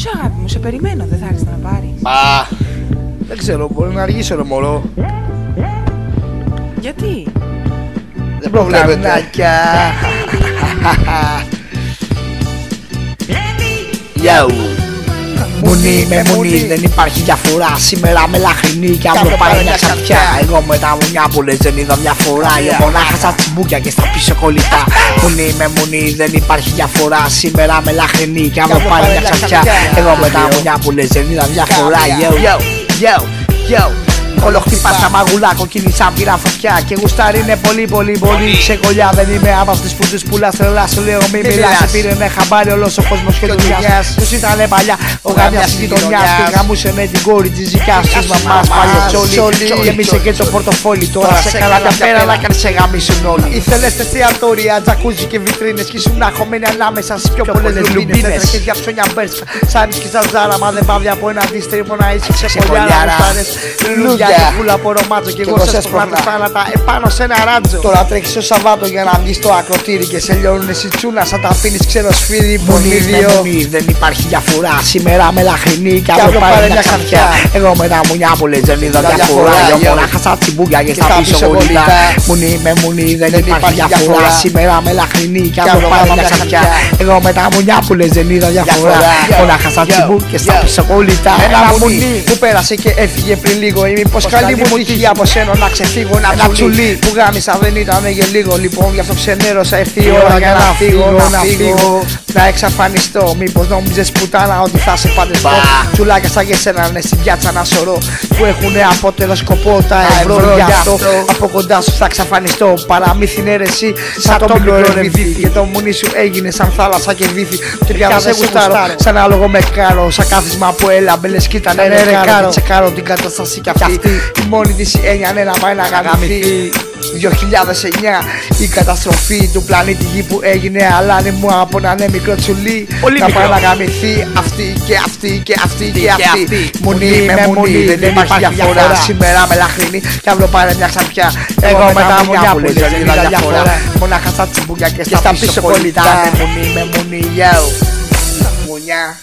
Όχι αγάπη μου, σε περιμένω, δεν θα έρθεις να πάρεις? Μα δεν ξέρω, μπορεί να αργήσω ρε μωρό. Γιατί? Δεν προβλέπεται. Yo. Μουνί με μουνί, δεν υπάρχει διαφορά. Σήμερα με λαχρινή και αύριο πάει μια ξαφιά. Εγώ με τα μουνιά που λες δεν είδα μια φορά. Εγώ μονάχα στα τσιμπούκια και στα πίσω κολλητά. Μουνί με μουνί, δεν υπάρχει διαφορά. Σήμερα με λαχρινή και αύριο πάει μια ξαφιά. Εγώ με τα μουνιά που λες δεν είδα μια φορά. Yo. Όλο χτυπά στα μαγουλά, κοκκίνη σαν πήρα φωτιά. Και γουστάρι είναι πολύ ξεκολλιά. Δεν είμαι από αυτούς που τους πουλάς τρελά. Σου λέω μη μιλάς, σε πήρε με χαμπάρι όλος ο κόσμος και δουλειάς. Τους ήτανε παλιά ο γάμιας της γειτονιάς. Και γαμούσε με την κόρη της ζικιάς της μαμάς. Παλιό τσόλι, γεμίσε και το πορτοφόλι. Τώρα σε καλά τα πέρα να κάνεις σε γαμίσουν όλοι. Ήθελες εστιατόρια, τζακούζι και βιτρίνες. Κι ήσουν αγχωμένοι ανάμεσα στις πιο πολλές λουμπίνες. Έτρεχες για ψώνια μπέρσκα, σαν και ζαζάρα. Μα δεν πάβει από ένα αντίστριμο να είσαι ξεκολλιάρα. Και πουλα από ρομάτζο και εγώ σε σπρώχνω θάνατα επάνω σε ένα ράτζο. Τώρα τρέχεις το Σαββάτο για να βγεις στο ακροτήρι και σε λιώνουνε σιτσούνα σαν τα πίνεις ξένο σφύρι. Μουνί, δεν υπάρχει διαφορά. Σήμερα με λαχρινή και αύριο πάρε μια ξαφιά. Εγώ με τα μουνιά που λες δεν είδα διαφορά. Εγώ μονάχα στα τσιμπούκια και στα πίσω κολλητά. Μουνί με μουνί, δεν υπάρχει διαφορά. Σήμερα με λαχρινή και αύριο πάρε μια ξαφιά. Εγώ με τα μουνιά που λες δεν είδα διαφορά. Μονάχα στα τσιμπούκια και στα πίσω κολλητά. Ένα μουνί που πέρασε και έφυγε πριν λίγο. Πως καλή μου τύχη από σένα να ξεφύγω. Ένα τσουλί που γάμισα δεν ήταν για λίγο. Λοιπόν γι' αυτό ξενέρωσα, ήρθε η ώρα για να φύγω. Να εξαφανιστώ. Μήπως νόμιζες πουτάνα ότι θα σε παντρευτώ? Τσουλάκια σαν και σένα είναι στην πιάτσα ένα σωρό που έχουνε απότερο σκοπό τα ευρώ. Γι' αυτό από κοντά σου θα εξαφανιστώ. Παραμύθι είναι ρε εσύ σαν το μικρό ρεβίθι. Και το μουνί σου έγινε σαν θάλασσα και βύθι. Και πια δεν σε γουστάρω σαν άλογο με κάρο. Σαν κάθισμα που έλαμπε λες κι ήταν ρε κάρο. Τσεκάρω την κατάσταση κι αυτή. Η μόνη της έννοια είναι να πάει να γαμηθεί. 2009 η καταστροφή του πλανήτη Γη που έγινε αλάνι μου από να είναι μικρό τσουλί. Να πάει να γαμηθεί αυτή και αυτή και αυτή και αυτή. Μουνί με μουνί, δεν υπάρχει διαφορά. Σήμερα με λαχρινή και αύριο πάρε μια ξαφιά. Εγώ με τα μουνιά που λες δεν είδα διαφορά. Μονάχα στα τσιμπούκια και στα πίσω κολλητά. Μουνί με μουνί, yo. Μουνιά.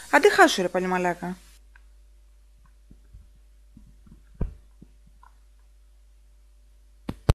Άντε χάσου ρε παλιωμαλάκα.